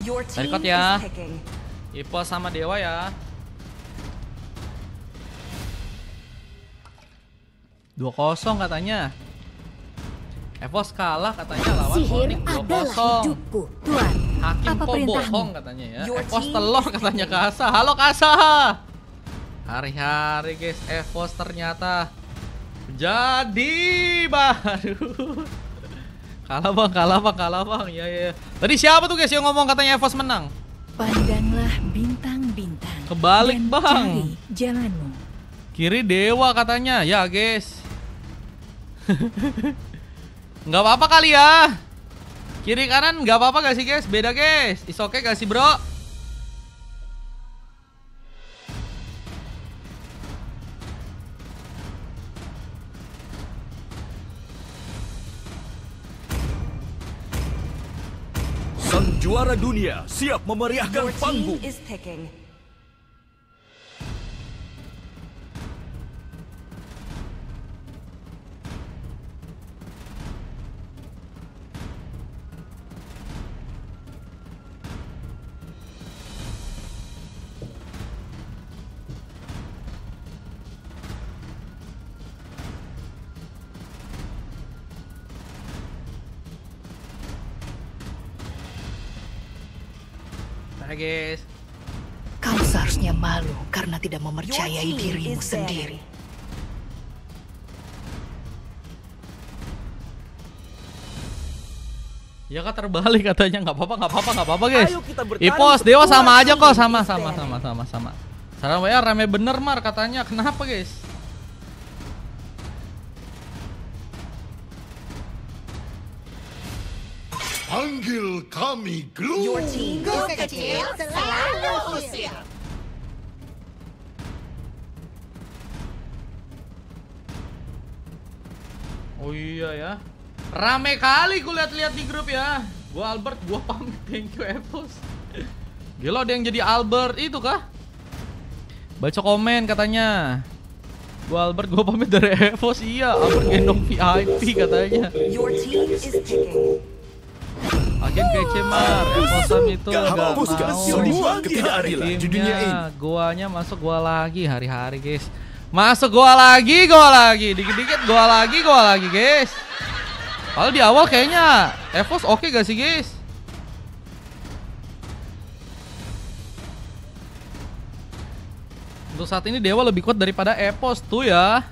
Record ya. Ipos sama Dewa ya. 2-0 katanya. Evos kalah katanya lawan Onyx 2-0. Hakim kok bohong katanya ya. Evos telur katanya Kasa. Halo Kasa. Hari-hari guys, Evos ternyata jadi baru. Kalah bang. Ya. Tadi siapa tuh guys yang ngomong katanya Evos menang? Pandanglah bintang-bintang. Kebalik dan bang. Cari jalanmu. Kiri Dewa katanya. Ya guys. Nggak apa-apa kali ya. Kiri kanan nggak apa-apa gak sih guys? Beda guys. Is okay gak sih bro? Sang juara dunia siap memeriahkan panggung. Nah guys. Kau seharusnya malu karena tidak mempercayai dirimu sendiri. Ya kan terbalik katanya. Nggak apa-apa guys. Ayo kita bertarung Ipos Dewa sama aja kok. berdua. Sama. Saran WA rame bener Mar katanya. Kenapa guys? Panggil kami Glue. Kecil selalu siap. Oh iya ya. Rame kali ku lihat-lihat di grup ya. Gua Albert, gua pamit. Thank you Evos. Gila ada yang jadi Albert itu kah? Baca komen katanya. Gua Albert, gua pamit dari Evos. Iya, Albert gendong VIP katanya. Agen kece Mar, Evosan itu gak Hapuskan mau semua ketidakadilan di dunia ini. timnya. Guanya masuk gua lagi hari-hari guys. Masuk gua lagi. Dikit-dikit gua lagi guys. Kalau di awal kayaknya Evos oke gak sih guys? Untuk saat ini Dewa lebih kuat daripada Evos tuh ya.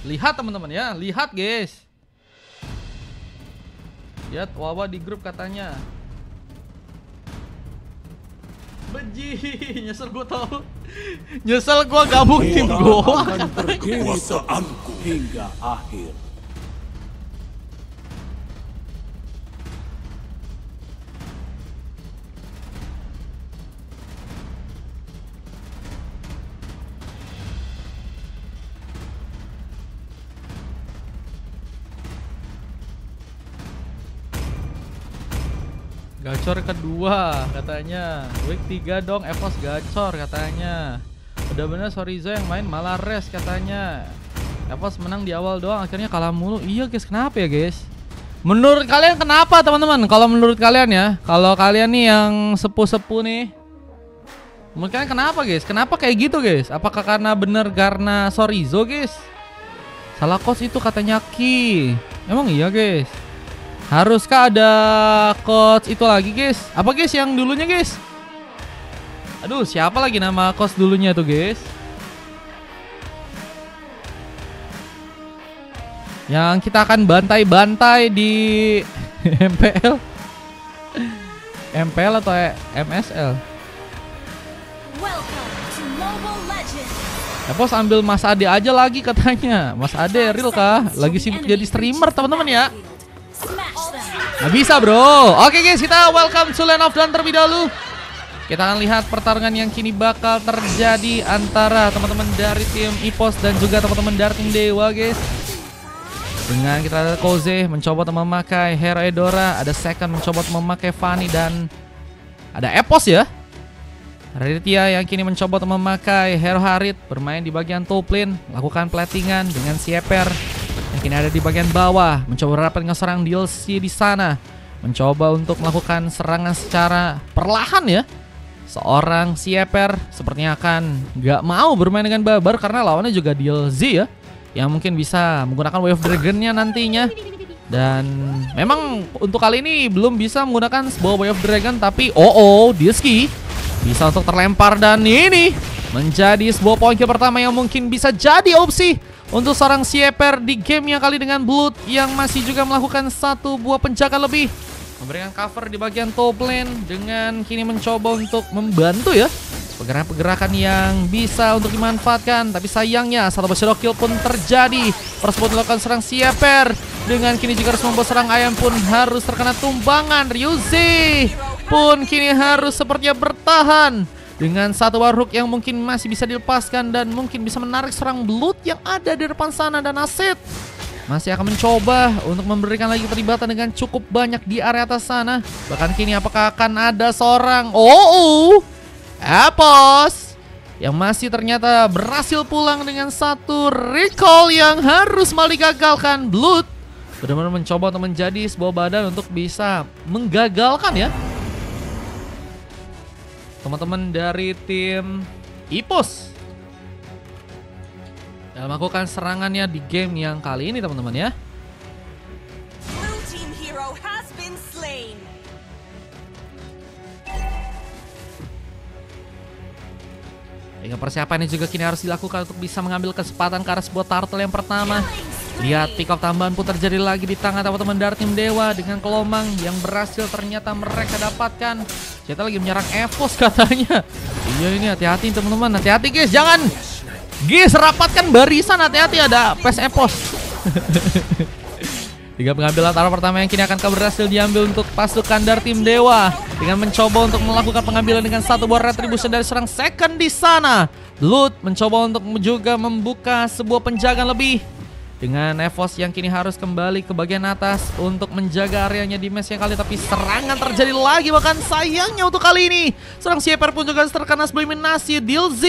Lihat teman-teman ya, lihat guys. Lihat Wawa di grup katanya. Beji, nyesel gua tau. Nyesel gua gabung tim gua. Kekuasaanku hingga akhir. Gacor kedua katanya. Week 3 dong Evos gacor katanya. Udah bener Sorizo yang main malah res katanya. Evos menang di awal doang akhirnya kalah mulu. Iya guys, kenapa ya guys? Menurut kalian kenapa teman-teman? Kalau menurut kalian ya, kalau kalian nih yang sepuh-sepuh nih, menurut kalian kenapa guys? Kenapa kayak gitu guys? Apakah karena karena Sorizo guys? Salah coach itu katanya Ki. Emang iya guys? Haruskah ada coach itu lagi guys? Apa guys yang dulunya guys? Aduh, siapa lagi nama coach dulunya tuh guys? Yang kita akan bantai-bantai di MPL. MPL atau MSL? Evos ambil Mas Ade aja lagi katanya. Mas Ade real kah? Lagi sibuk jadi streamer teman-teman ya. Nggak bisa bro. Oke guys, kita welcome to Land of Dawn terlebih dahulu. Kita akan lihat pertarungan yang kini bakal terjadi antara teman-teman dari tim Ipos dan juga teman-teman dari tim Dewa guys. Dengan kita ada Koze mencoba memakai Hero Edora, ada Second mencoba memakai Fanny, dan ada Epos ya. Raditya yang kini mencoba memakai Hero Harit, bermain di bagian top lane, lakukan platingan dengan Sieper yang kini ada di bagian bawah, mencoba rapat dengan seorang DLC di sana. mencoba untuk melakukan serangan secara perlahan ya. Seorang Sieper sepertinya akan nggak mau bermain dengan Babar karena lawannya juga DLZ ya, yang mungkin bisa menggunakan Wave Dragon-nya nantinya. Dan memang untuk kali ini belum bisa menggunakan sebuah Wave Dragon, tapi Diski bisa untuk terlempar dan ini menjadi sebuah poin pertama yang mungkin bisa jadi opsi untuk seorang Sieper di game yang kali dengan Blood yang masih juga melakukan satu buah penjagaan lebih. Memberikan cover di bagian top lane dengan kini mencoba untuk membantu ya pergerakan-pergerakan yang bisa untuk dimanfaatkan. Tapi sayangnya satu shadow kill pun terjadi. Tersebut dilakukan serang Sieper dengan kini juga harus membuat serang ayam pun harus terkena tumbangan. Ryuzi pun kini harus sepertinya bertahan dengan satu warhook yang mungkin masih bisa dilepaskan dan mungkin bisa menarik serang Blood yang ada di depan sana. Dan Aset masih akan mencoba untuk memberikan lagi keterlibatan dengan cukup banyak di area atas sana. Bahkan kini apakah akan ada seorang Epos yang masih ternyata berhasil pulang dengan satu recall yang harus malah digagalkan. Blood benar-benar mencoba untuk menjadi sebuah badan untuk bisa menggagalkan ya teman-teman dari tim Ipos dalam melakukan serangannya di game yang kali ini teman-teman ya. Blue team hero has been slain. Hingga persiapan ini juga kini harus dilakukan untuk bisa mengambil kesempatan ke arah sebuah turtle yang pertama. Lihat pick up tambahan pun terjadi lagi di tangan teman-teman dari tim Dewa dengan kelomang yang berhasil ternyata mereka dapatkan. Kita lagi menyerang Evos katanya. Iya ini hati-hati teman-teman, hati-hati guys, jangan guys rapatkan barisan, hati-hati ada PES Epos. Tiga pengambilan arah pertama yang kini akan berhasil diambil untuk pasukan dari tim Dewa dengan mencoba untuk melakukan pengambilan dengan satu buah retribution dari serang second di sana. Blood mencoba untuk juga membuka sebuah penjagaan lebih dengan Evos yang kini harus kembali ke bagian atas untuk menjaga areanya di match yang kali. Tapi serangan terjadi lagi, bahkan sayangnya untuk kali ini serang Sieper pun juga terkena sebuah eliminasi. DLZ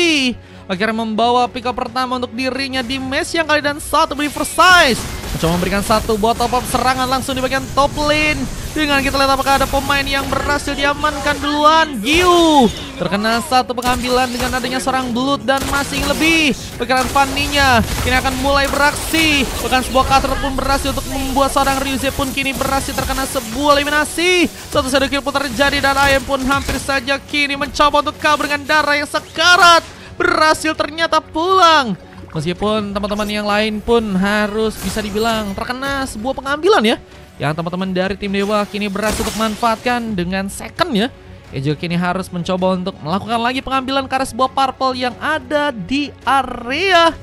akhirnya membawa pick up pertama untuk dirinya di match yang kali dan satu Riverside mencoba memberikan satu buat top up serangan langsung di bagian top lane. Dengan kita lihat apakah ada pemain yang berhasil diamankan duluan. Giu terkena satu pengambilan dengan adanya seorang Blood dan masih lebih. Pikiran Fanny-nya kini akan mulai beraksi. Bahkan sebuah cutter pun berhasil untuk membuat seorang Ryuze pun kini berhasil terkena sebuah eliminasi. Satu shadow kill pun terjadi dan Ayam pun hampir saja kini mencoba untuk kabur dengan darah yang sekarat. Berhasil ternyata pulang. Meskipun teman-teman yang lain pun harus bisa dibilang terkena sebuah pengambilan ya, yang teman-teman dari tim Dewa kini berhasil untuk memanfaatkan dengan second ya. Juga kini harus mencoba untuk melakukan lagi pengambilan ke arah sebuah purple yang ada di area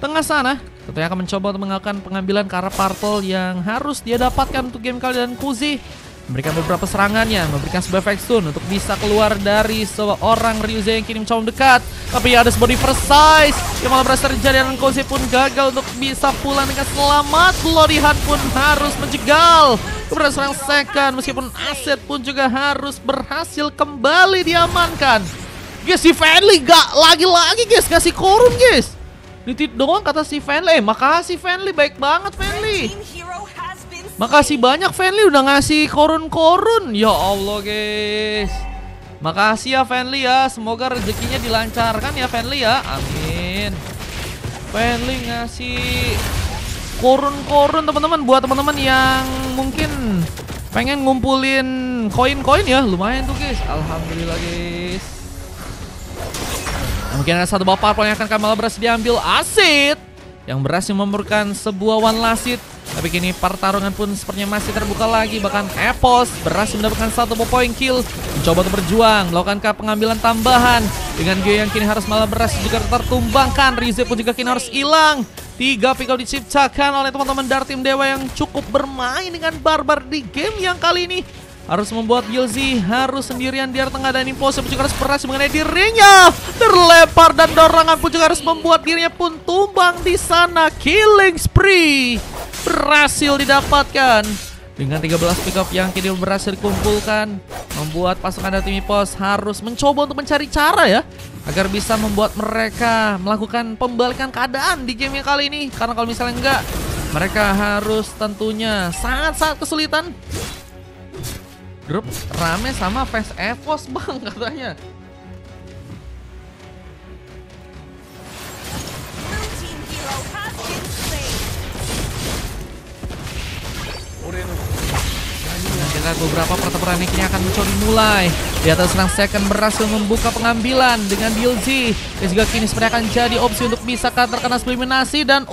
tengah sana. Tentunya akan mencoba untuk melakukan pengambilan ke arah purple yang harus dia dapatkan untuk game kali dan Kuzi memberikan beberapa serangannya, memberikan sebuah efek stun untuk bisa keluar dari seorang Ryuze yang kini mencoba mendekat. Tapi ada sebuah Riverside yang malah berhasil terjadi dan Kuzi pun gagal untuk bisa pulang dengan selamat. Bloody Hand pun harus menjegal kepada serang second, meskipun Aset pun juga harus berhasil kembali diamankan. Guys, si Fanly gak lagi-lagi guys ngasih korun guys. Nitit doang kata si Fanly. Makasih Fanly, baik banget Fanly. Makasih banyak Fanly udah ngasih korun-korun. Ya Allah guys, makasih ya Fanly ya. Semoga rezekinya dilancarkan ya Fanly ya. Amin. Fanly ngasih korun-korun teman-teman buat teman-teman yang mungkin pengen ngumpulin koin-koin ya. Lumayan tuh guys. Alhamdulillah guys. Nah, mungkin ada satu bapak yang akan malah berhasil diambil Aset yang berhasil memberikan sebuah one last hit. Tapi kini pertarungan pun sepertinya masih terbuka lagi. Bahkan Epos berhasil mendapatkan satu point kill, mencoba untuk berjuang melakukan pengambilan tambahan dengan Geo yang kini harus malah berhasil juga tertumbangkan. Ryuze pun juga kini harus hilang. 3 pick up diciptakan oleh teman-teman dari tim Dewa yang cukup bermain dengan barbar di game yang kali ini. Harus membuat Gilzy harus sendirian di area tengah dan Impossible juga harus berhasil mengenai dirinya. Terlempar dan dorongan pun juga harus membuat dirinya pun tumbang di sana. Killing spree berhasil didapatkan dengan 13 pick up yang kini berhasil dikumpulkan. Membuat pasukan dari tim Ipos harus mencoba untuk mencari cara ya agar bisa membuat mereka melakukan pembalikan keadaan di game yang kali ini. Karena kalau misalnya enggak, mereka harus tentunya sangat-sangat kesulitan grup rame sama fans EVOS bang katanya. Blue team hero has been slain. Nah, kita lihat beberapa pertempuran yang kini akan mencoba dimulai. Di atas serang second berhasil membuka pengambilan dengan DLZ. Dan juga kini sebenarnya akan jadi opsi untuk bisa terkena eliminasi. Dan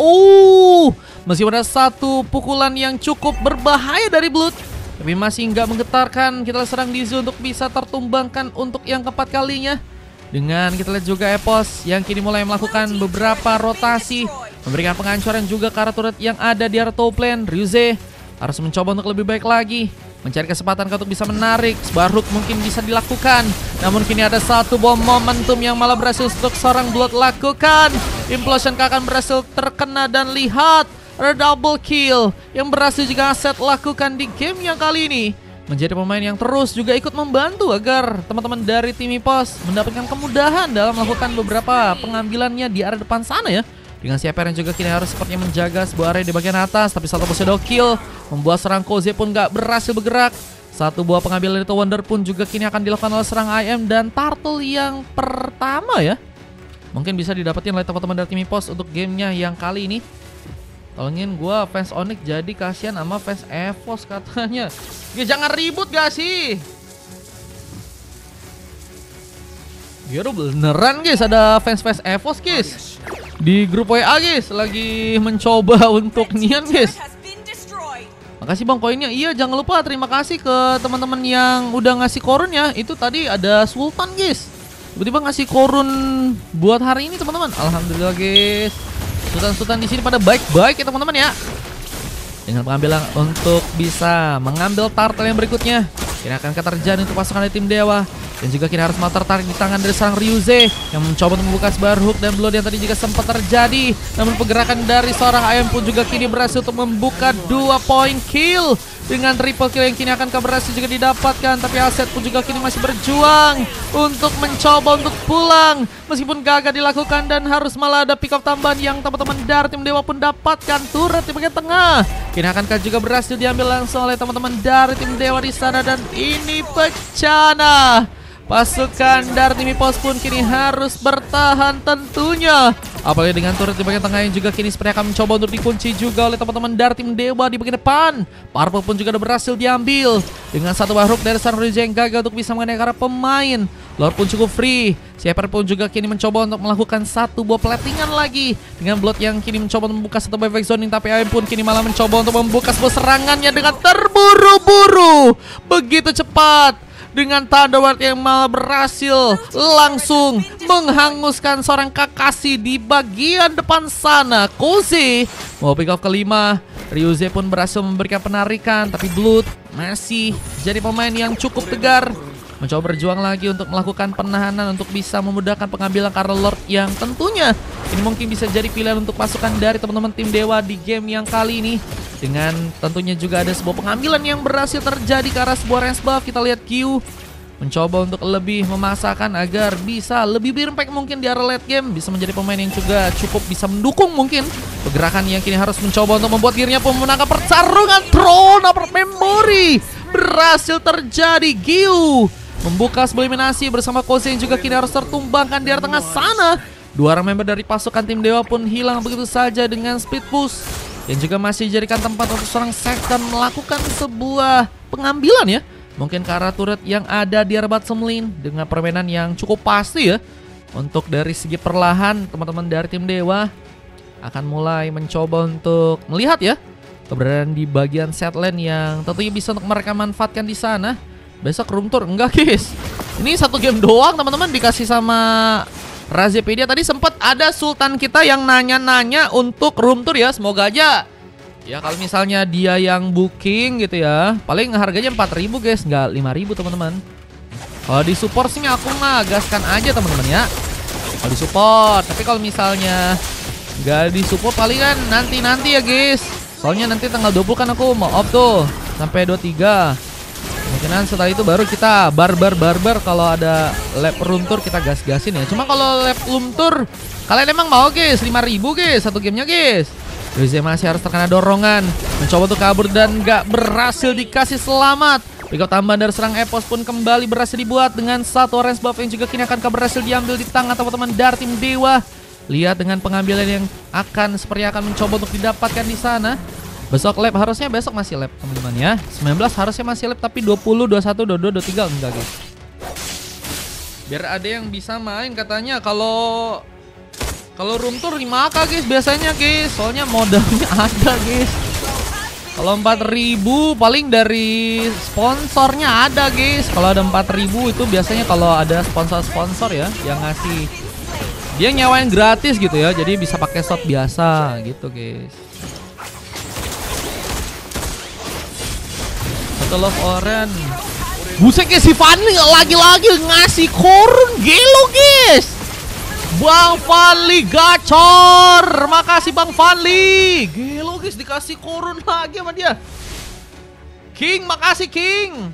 meskipun ada satu pukulan yang cukup berbahaya dari Blood, tapi masih nggak menggetarkan. Kita lihat serang Dizu untuk bisa tertumbangkan untuk yang keempat kalinya. Dengan kita lihat juga EVOS yang kini mulai melakukan beberapa rotasi, memberikan penghancuran juga ke arah turret yang ada di arah top lane. Ryuze harus mencoba untuk lebih baik lagi, mencari kesempatan untuk bisa menarik. Sebuah hook mungkin bisa dilakukan, namun kini ada satu bom momentum yang malah berhasil untuk seorang Blood lakukan. Implosion akan berhasil terkena dan lihat ada double kill yang berhasil juga Aset lakukan di game yang kali ini. Menjadi pemain yang terus juga ikut membantu agar teman-teman dari tim EVOS mendapatkan kemudahan dalam melakukan beberapa pengambilannya di arah depan sana ya. Dengan CPR yang juga kini harus sepertinya menjaga sebuah area di bagian atas. Tapi satu shadow kill membuat serang Koze pun gak berhasil bergerak. Satu buah pengambilan itu Wonder pun juga kini akan dilakukan oleh serang IM dan Turtle yang pertama ya. Mungkin bisa didapetin oleh teman-teman dari tim EVOS untuk gamenya yang kali ini. Tolongin gua fans Onyx jadi kasihan sama fans EVOS katanya. Ya jangan ribut gak sih? Gero beneran guys, ada fans-fans EVOS guys di grup WA guys, lagi mencoba untuk nian guys. Has been destroyed. Makasih bang koinnya. Iya jangan lupa terima kasih ke teman-teman yang udah ngasih korun ya. Itu tadi ada Sultan guys, tiba-tiba ngasih korun buat hari ini teman-teman. Alhamdulillah guys, Sultan-Sultan di sini pada baik-baik ya teman-teman ya. Dengan pengambilan untuk bisa mengambil turtle yang berikutnya, ini akan terjadi untuk pasukan dari tim Dewa. Dan juga kini harus mau tertarik di tangan dari serang Ryuze yang mencoba untuk membuka sebar hook dan Blood yang tadi juga sempat terjadi. Namun pergerakan dari seorang ayam pun juga kini berhasil untuk membuka 2 point kill. Dengan triple kill yang kini akan berhasil juga didapatkan. Tapi Aset pun juga kini masih berjuang untuk mencoba untuk pulang. Meskipun gagal dilakukan dan harus malah ada pick up tambahan yang teman-teman dari tim Dewa pun dapatkan. Turret di bagian tengah kini akankah juga berhasil diambil langsung oleh teman-teman dari tim Dewa di sana. Dan ini pecah. Nah, pasukan dari tim EVOS pun kini harus bertahan tentunya. Apalagi dengan turret di bagian tengah yang juga kini sepertinya akan mencoba untuk dikunci juga oleh teman-teman dari tim Dewa di bagian depan. Purple pun juga sudah berhasil diambil dengan satu hook dari San Ryuze yang gagal untuk bisa mengenai arah pemain. Lord pun cukup free. Siapa pun juga kini mencoba untuk melakukan satu buah platingan lagi. Dengan Blood yang kini mencoba untuk membuka satu buah zoning. Tapi Aim pun kini malah mencoba untuk membuka sebuah serangannya dengan terburu-buru. Begitu cepat. Dengan Thunderward yang malah berhasil langsung menghanguskan seorang Kakashi di bagian depan sana. Koze mau pick off kelima. Ryuze pun berhasil memberikan penarikan. Tapi Blood masih jadi pemain yang cukup tegar, mencoba berjuang lagi untuk melakukan penahanan untuk bisa memudahkan pengambilan karena Lord yang tentunya ini mungkin bisa jadi pilihan untuk pasukan dari teman-teman tim Dewa di game yang kali ini. Dengan tentunya juga ada sebuah pengambilan yang berhasil terjadi ke arah sebuah range buff. Kita lihat Q mencoba untuk lebih memasakkan agar bisa lebih berimpact mungkin di area late game. Bisa menjadi pemain yang juga cukup bisa mendukung mungkin pergerakan yang kini harus mencoba untuk membuat dirinya pun memenangkan pertarungan. Throne of Memory berhasil terjadi. Gyu membuka sebuah eliminasi bersama Koze yang juga kini harus tertumbangkan di area tengah sana. Dua orang member dari pasukan tim Dewa pun hilang begitu saja dengan speed push. Yang juga masih dijadikan tempat untuk seorang second melakukan sebuah pengambilan ya. Mungkin ke arah turret yang ada di arah bottom lane dengan permainan yang cukup pasti ya. Untuk dari segi perlahan teman-teman dari tim Dewa akan mulai mencoba untuk melihat ya keberadaan di bagian set lane yang tentunya bisa untuk mereka manfaatkan di sana. Besok room tour enggak guys. Ini satu game doang teman-teman dikasih sama Razepedia. Tadi sempat ada Sultan kita yang nanya-nanya untuk room tour ya. Semoga aja ya kalau misalnya dia yang booking gitu ya, paling harganya 4.000 guys, nggak 5.000 teman-teman. Kalau di support sih aku mah gaskan aja teman-teman ya. Kalau di support, tapi kalau misalnya nggak di support palingan nanti ya guys. Soalnya nanti tanggal 20 kan aku mau off tuh sampai 23. Kemungkinan setelah itu baru kita barbar kalau ada lap room tour kita gas-gasin ya. Cuma kalau lap room tour kalian emang mau guys 5.000 guys satu gamenya guys. Ryuze masih harus terkena dorongan, mencoba untuk kabur dan gak berhasil dikasih selamat. Pick up tambahan dari serang Epos pun kembali berhasil dibuat dengan satu orange buff yang juga kini akan berhasil diambil di tangan teman-teman dari tim Dewa. Lihat dengan pengambilan yang akan seperti akan mencoba untuk didapatkan di sana. Besok lab, harusnya besok masih lab teman-teman ya. 19 harusnya masih lab, tapi 20, 21, 22, 23 enggak guys. Biar ada yang bisa main katanya. Kalau room tour 5k guys biasanya guys. Soalnya modalnya ada guys. Kalau 4.000 paling dari sponsornya ada guys. Kalau ada 4.000 itu biasanya kalau ada sponsor-sponsor ya yang ngasih, dia nyewain gratis gitu ya. Jadi bisa pakai slot biasa gitu guys. Satu love orange. Buset guys, si Fanli lagi-lagi ngasih korun gelo guys. Bang Fanli gacor. Makasih Bang Fanli. Gelo guys, dikasih korun lagi sama dia. King, makasih King.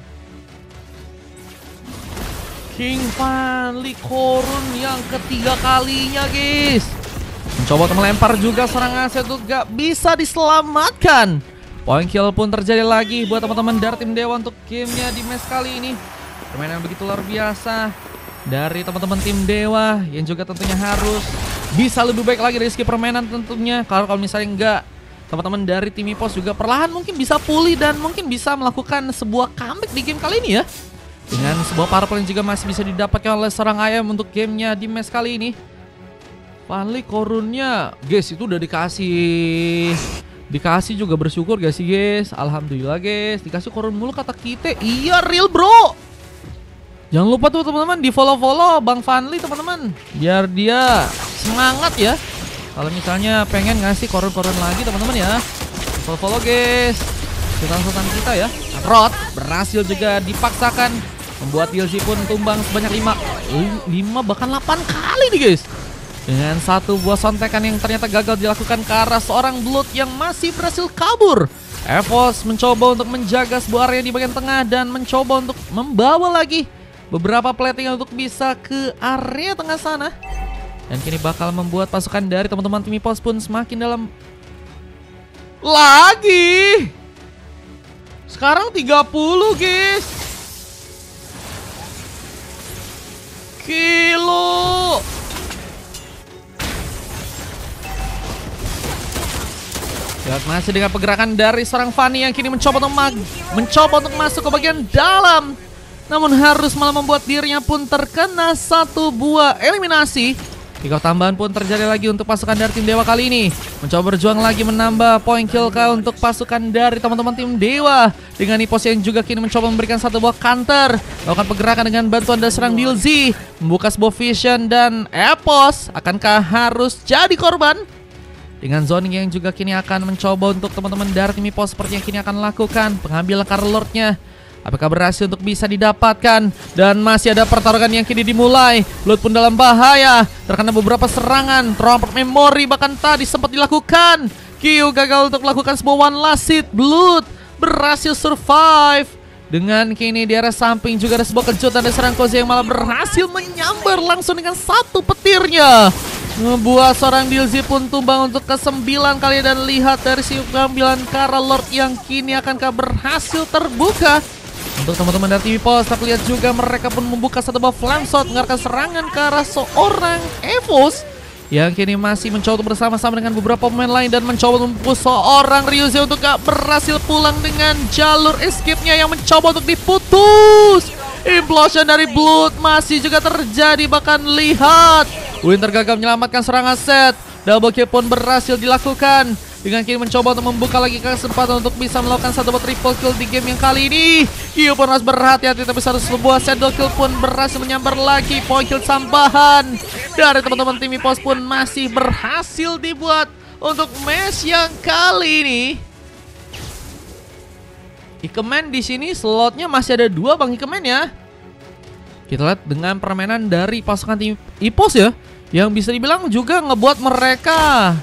King Fanli korun yang ketiga kalinya guys. Mencoba untuk melempar juga serangan set itu gak bisa diselamatkan. Point kill pun terjadi lagi buat teman-teman dari tim Dewa untuk gamenya di match kali ini. Permainan begitu luar biasa dari teman-teman tim Dewa yang juga tentunya harus bisa lebih baik lagi dari segi permainan tentunya. Kalau misalnya enggak, teman-teman dari tim Epos juga perlahan mungkin bisa pulih dan mungkin bisa melakukan sebuah comeback di game kali ini ya. Dengan sebuah power play juga masih bisa didapatkan oleh seorang ayam untuk gamenya di match kali ini. Fanli korunnya guys itu udah dikasih juga, bersyukur gak sih guys? Alhamdulillah guys, dikasih korun mulu kata kita. Iya real bro. Jangan lupa tuh teman-teman di follow Bang Fanli teman-teman, biar dia semangat ya. Kalau misalnya pengen ngasih korun-korun lagi teman-teman ya, follow guys. Sultan kita ya. Rod berhasil juga dipaksakan membuat DLC pun tumbang sebanyak 5 bahkan 8 kali nih guys. Dengan satu buah sontekan yang ternyata gagal dilakukan ke arah seorang Blood yang masih berhasil kabur. Evos mencoba untuk menjaga sebuah area di bagian tengah dan mencoba untuk membawa lagi beberapa plating untuk bisa ke area tengah sana. Dan kini bakal membuat pasukan dari teman-teman tim Epos pun semakin dalam lagi. Sekarang 30 guys. Kilo. Lihat masih dengan pergerakan dari seorang Fanny yang kini mencoba untuk masuk ke bagian dalam. Namun harus malah membuat dirinya pun terkena satu buah eliminasi. Pick up tambahan pun terjadi lagi untuk pasukan dari tim Dewa kali ini. Mencoba berjuang lagi menambah point kill untuk pasukan dari teman-teman tim Dewa. Dengan Epos yang juga kini mencoba memberikan satu buah counter. Melakukan pergerakan dengan bantuan dari serang Dilzy. Membuka sebuah vision dan Epos akankah harus jadi korban? Dengan zoning yang juga kini akan mencoba untuk teman-teman dari tim Epos seperti yang kini akan lakukan. Pengambilan Car Lord-nya. Apakah berhasil untuk bisa didapatkan? Dan masih ada pertarungan yang kini dimulai. Blood pun dalam bahaya. Terkena beberapa serangan. Trompet memori bahkan tadi sempat dilakukan. Kyu gagal untuk melakukan sebuah one last hit. Blood berhasil survive. Dengan kini di area samping juga ada sebuah kejutan dari serang Kozi yang malah berhasil menyambar langsung dengan satu petirnya. Membuat seorang Dilzy pun tumbang untuk ke-9 kali. Dan lihat dari si pengambilan Car Lord yang kini akankah berhasil terbuka. Untuk teman-teman dari tim Epos, tapi lihat juga mereka pun membuka satu buah flame shot mengarahkan serangan ke arah seorang Evos yang kini masih mencoba bersama-sama dengan beberapa pemain lain dan mencoba mempush seorang Ryuze untuk gak berhasil pulang dengan jalur escape-nya yang mencoba untuk diputus. Implosion dari Blood masih juga terjadi, bahkan lihat Winter gagal menyelamatkan serangan set. Double kill pun berhasil dilakukan. Dengan kini mencoba untuk membuka lagi kesempatan untuk bisa melakukan satu buah triple kill di game yang kali ini. Kyu pun harus berhati-hati, tapi satu sebuah shadow kill pun berhasil menyambar lagi. Point kill tambahan dari teman-teman tim Epos pun masih berhasil dibuat untuk match yang kali ini. Ikemen di sini slotnya masih ada 2 Bang Ikemen ya. Kita lihat dengan permainan dari pasukan tim Epos ya, yang bisa dibilang juga ngebuat mereka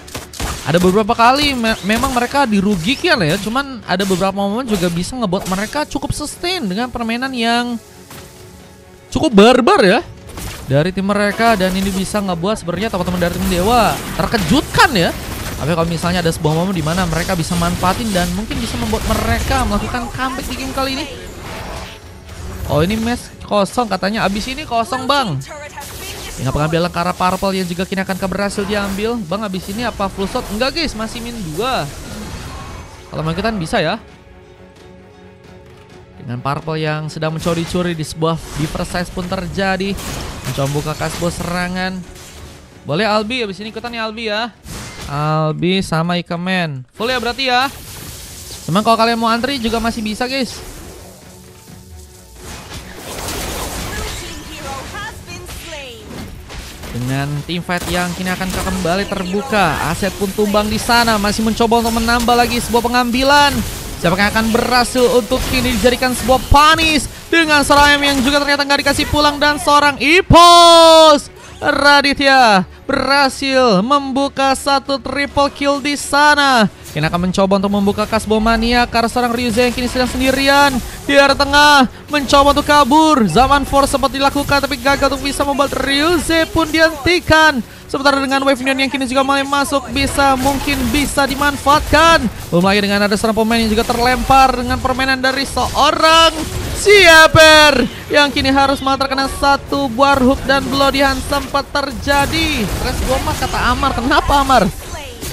ada beberapa kali memang mereka dirugikan ya. Cuman ada beberapa momen juga bisa ngebuat mereka cukup sustain dengan permainan yang cukup barbar ya dari tim mereka. Dan ini bisa ngebuat sebenarnya teman-teman dari tim Dewa terkejutkan ya. Tapi kalau misalnya ada sebuah momen di mana mereka bisa manfaatin dan mungkin bisa membuat mereka melakukan comeback di game kali ini. Oh ini match kosong katanya. Abis ini kosong bang. Turret has been destroyed. Dengan pengambilan Kara Purple yang juga kini akan berhasil diambil. Bang abis ini apa full shot? Enggak guys, masih min 2. Kalau mau ikutan bisa ya. Dengan Purple yang sedang mencuri-curi di sebuah Diversize pun terjadi. Mencoba buka sebuah serangan. Boleh Albi, abis ini ikutan ya Albi ya. Albi sama Ikemen. Full ya berarti ya. Cuman kalau kalian mau antri juga masih bisa guys. Blue team hero has been slain. Dengan team fight yang kini akan kembali terbuka. Aset pun tumbang di sana. Masih mencoba untuk menambah lagi sebuah pengambilan. Siapa yang akan berhasil untuk kini dijadikan sebuah punish. Dengan serangan yang juga ternyata nggak dikasih pulang. Dan seorang Ipos Raditya berhasil membuka satu triple kill di sana. Kini akan mencoba untuk membuka Kasbo Mania karena seorang Ryuze yang kini sedang sendirian di area tengah. Mencoba untuk kabur. Zaman Force sempat dilakukan tapi gagal untuk bisa membuat Ryuze pun dihentikan. Sementara dengan Wave Neon yang kini juga mulai masuk mungkin bisa dimanfaatkan. Belum lagi dengan ada seorang pemain yang juga terlempar dengan permainan dari seorang Sieber yang kini harus malah terkena satu buah hook dan Bloody Hand sempat terjadi. Stress gua kata Amar. Kenapa Amar?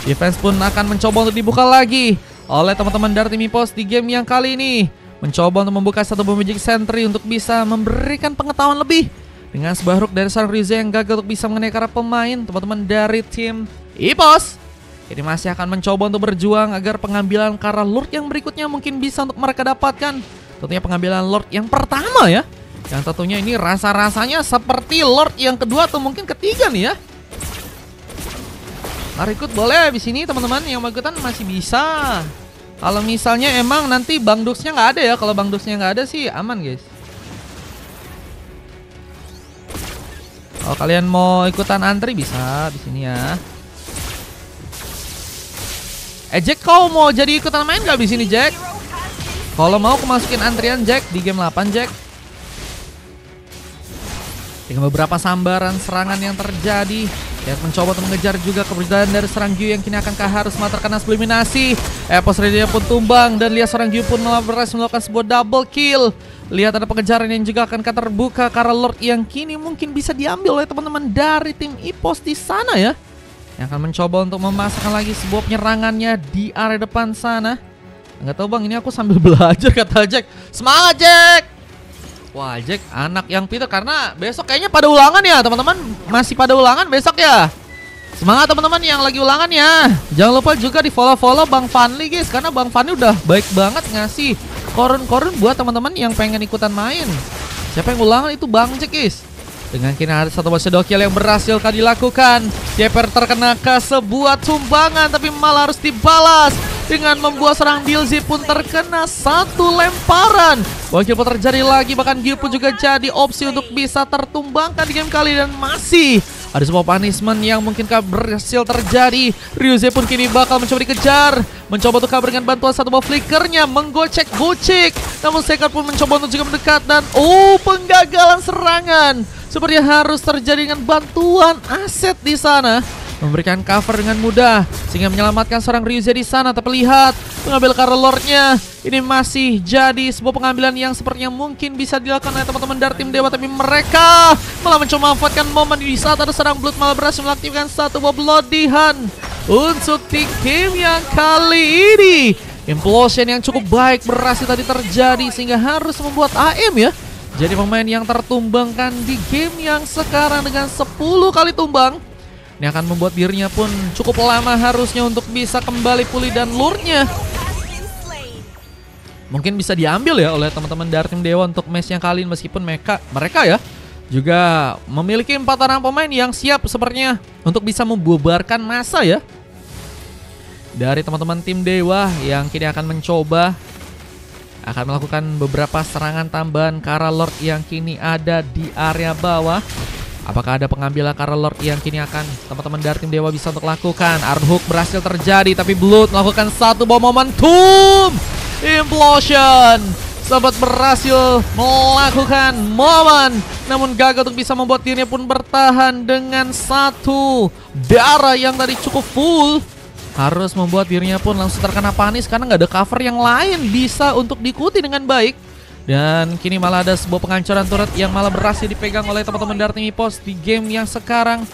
Defense pun akan mencoba untuk dibuka lagi oleh teman-teman dari tim Ipos di game yang kali ini. Mencoba untuk membuka satu bom magic sentry untuk bisa memberikan pengetahuan lebih. Dengan sebuah hook dari seorang Ryuze yang gagal untuk bisa mengenai para pemain teman-teman dari tim Ipos. Ini masih akan mencoba untuk berjuang agar pengambilan Kara Lord yang berikutnya mungkin bisa untuk mereka dapatkan. Tentunya pengambilan Lord yang pertama ya. Yang tentunya ini rasa-rasanya seperti Lord yang kedua atau mungkin ketiga nih ya. Mari ikut boleh di sini teman-teman yang mau ikutan masih bisa. Kalau misalnya emang nanti Bang Duxnya nggak ada ya. Kalau Bang Duxnya nggak ada sih aman guys. Kalau kalian mau ikutan antri bisa di sini ya. Jack kau mau jadi ikutan main nggak di sini Jack? Kalau mau aku masukin antrian Jack di game 8 Jack. Dengan beberapa sambaran serangan yang terjadi. Dia mencoba untuk mengejar juga keberadaan dari serang Gyu yang kini akan harus terkena eliminasi. Epos Redia pun tumbang dan lihat serang Gyu pun berhasil melakukan sebuah double kill. Lihat ada pengejaran yang juga akan terbuka karena Lord yang kini mungkin bisa diambil oleh teman-teman dari tim Ipos di sana ya. Yang akan mencoba untuk memasakkan lagi sebuah penyerangannya di area depan sana. Nggak tahu bang, ini aku sambil belajar kata Jack. Semangat Jack! Wah Jack anak yang pintar karena besok kayaknya pada ulangan ya teman-teman. Masih pada ulangan besok ya. Semangat teman-teman yang lagi ulangan ya. Jangan lupa juga di follow Bang Fanli guys. Karena Bang Fanli udah baik banget ngasih koron-koron buat teman-teman yang pengen ikutan main. Siapa yang ulangan itu Bang Jack guys. Dengan kini ada satu sedokil yang berhasil dilakukan. Jeper terkena ke sebuah tumbangan tapi malah harus dibalas. Dengan membuat serang Dilzi pun terkena satu lemparan. Wakil pun terjadi lagi, bahkan Gyu pun juga jadi opsi untuk bisa tertumbangkan di game kali. Dan masih ada sebuah punishment yang mungkinkah berhasil terjadi. Ryuze pun kini bakal mencoba dikejar. Mencoba untuk kabur dengan bantuan satu buah flickernya. Menggocek-gocek. Namun Sekar pun mencoba untuk juga mendekat. Dan penggagalan serangan. Sepertinya harus terjadi dengan bantuan aset di sana. Memberikan cover dengan mudah sehingga menyelamatkan seorang Ryuze di sana. Tapi lihat pengambil Kara Lordnya ini masih jadi sebuah pengambilan yang sepertinya mungkin bisa dilakukan oleh teman-teman dari tim Dewa. Tapi mereka malah mencoba memanfaatkan momen di saat ada serang Blood malah berhasil mengaktifkan satu buah Bloody Hand untuk tim yang kali ini. Implosion yang cukup baik berhasil tadi terjadi sehingga harus membuat AM ya jadi pemain yang tertumbangkan di game yang sekarang dengan 10 kali tumbang. Ini akan membuat dirinya pun cukup lama harusnya untuk bisa kembali pulih dan lure-nya mungkin bisa diambil ya oleh teman-teman dari tim Dewa untuk match yang kali ini. Meskipun mereka ya juga memiliki 4 orang pemain yang siap sepertinya untuk bisa membubarkan masa ya dari teman-teman tim Dewa yang kini akan mencoba akan melakukan beberapa serangan tambahan Kara Lord yang kini ada di area bawah. Apakah ada pengambilan Kara Lord yang kini akan teman-teman dari tim Dewa bisa untuk lakukan. Iron Hook berhasil terjadi tapi Blood melakukan satu buah momentum. Implosion sempat berhasil melakukan momen namun gagal untuk bisa membuat dirinya pun bertahan dengan satu darah yang tadi cukup full. Harus membuat dirinya pun langsung terkena panis karena nggak ada cover yang lain bisa untuk diikuti dengan baik. Dan kini malah ada sebuah penghancuran turret yang malah berhasil dipegang oleh teman-teman dari tim EPOS di game yang sekarang.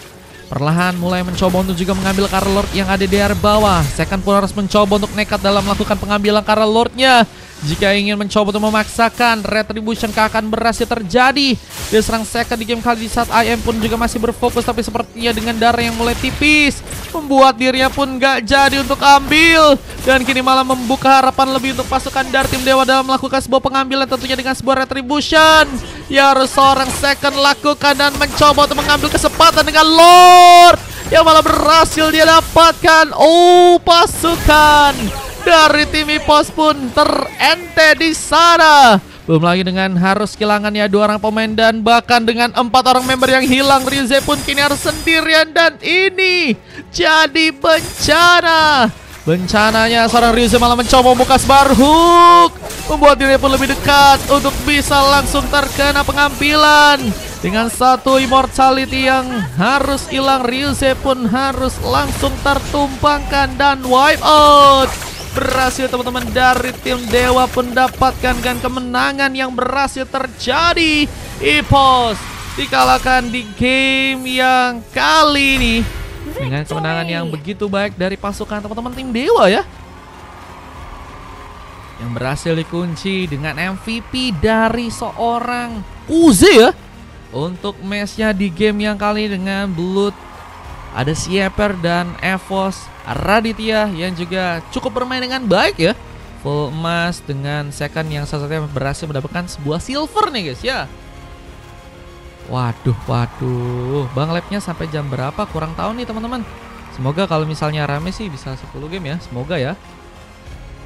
Perlahan mulai mencoba untuk juga mengambil Karel Lord yang ada di area bawah. Second pun harus mencoba untuk nekat dalam melakukan pengambilan Karel Lordnya. Jika ingin mencoba untuk memaksakan, Retribution akan berhasil terjadi. Dia serang Second di game kali ini saat IM pun juga masih berfokus, tapi sepertinya dengan darah yang mulai tipis membuat dirinya pun gak jadi untuk ambil. Dan kini malah membuka harapan lebih untuk pasukan dari tim Dewa dalam melakukan sebuah pengambilan, tentunya dengan sebuah Retribution yang harus seorang Second lakukan dan mencoba untuk mengambil kesempatan dengan Lord yang malah berhasil dia dapatkan. Oh, pasukan dari tim EPOS pun terente di sana. Belum lagi dengan harus kehilangan ya 2 orang pemain dan bahkan dengan 4 orang member yang hilang, Ryuze pun kini harus sendirian dan ini jadi bencana. Bencananya seorang Ryuze malah mencoba membuka sebar hook, membuat dirinya pun lebih dekat untuk bisa langsung terkena pengambilan. Dengan 1 immortality yang harus hilang, Ryuze pun harus langsung tertumpangkan dan wipe out. Berhasil teman-teman dari tim Dewa pun dapatkan dengan kemenangan yang berhasil terjadi. EPOS dikalahkan di game yang kali ini dengan kemenangan yang begitu baik dari pasukan teman-teman tim Dewa ya, yang berhasil dikunci dengan MVP dari seorang Uzi ya untuk matchnya di game yang kali ini dengan Blood. Ada Sieper dan EVOS Raditya yang juga cukup bermain dengan baik ya. Full emas dengan Second yang salah satunya berhasil mendapatkan sebuah silver nih guys ya. Waduh. Bang labnya sampai jam berapa? Kurang tahu nih teman-teman. Semoga kalau misalnya rame sih bisa 10 game ya. Semoga ya.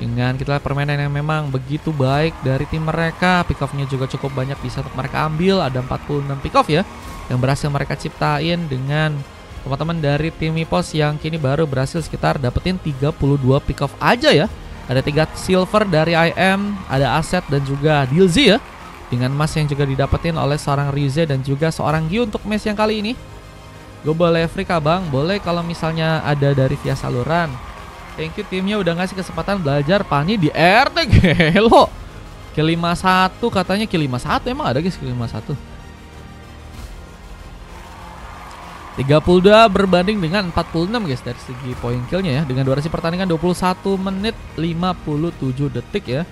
Dengan kita lihat permainan yang memang begitu baik dari tim mereka. Pick off-nya juga cukup banyak bisa untuk mereka ambil. Ada 46 pick off ya yang berhasil mereka ciptain dengan teman-teman dari tim EPOS yang kini baru berhasil sekitar dapetin 32 pick off aja ya. Ada 3 silver dari IM, ada Aset dan juga Dilzi ya. Dengan emas yang juga didapetin oleh seorang Ryuze dan juga seorang Gyu untuk match yang kali ini. Gue boleh free kah bang? Boleh kalau misalnya ada dari via saluran. Thank you, timnya udah ngasih kesempatan belajar Pani di RT. Gelo Kill 51 katanya, kill 51 emang ada guys kill 51. 32 berbanding dengan 46 guys dari segi poin killnya ya. Dengan durasi pertandingan 21 menit 57 detik ya.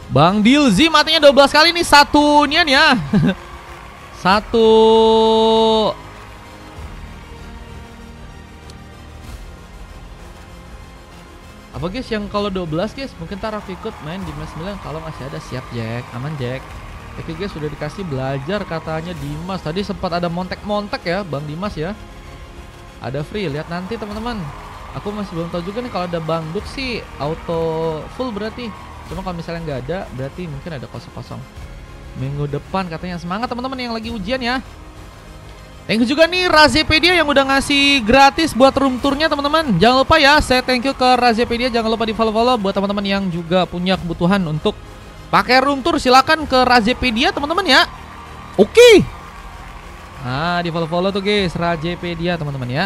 Bang Dilzi matinya 12 kali nih satu nian ya. Satu. Apa guys yang kalau 12 guys mungkin ntar aku ikut main di match 9 kalau masih ada. Siap Jack, aman Jack. Oke guys, sudah dikasih belajar katanya Dimas. Tadi sempat ada montek-montek ya Bang Dimas ya. Ada free, lihat nanti teman-teman. Aku masih belum tahu juga nih kalau ada Bang Duk sih auto full berarti. Cuma kalau misalnya nggak ada berarti mungkin ada kosong-kosong. Minggu depan katanya. Semangat teman-teman yang lagi ujian ya. Thank you juga nih Razepedia yang udah ngasih gratis buat room tournya teman-teman. Jangan lupa ya, saya thank you ke Razepedia. Jangan lupa di follow-follow buat teman-teman yang juga punya kebutuhan untuk pakai room tour, silakan ke Razepedia teman-teman ya. Oke. Nah, di follow-follow tuh guys Razepedia teman-teman ya.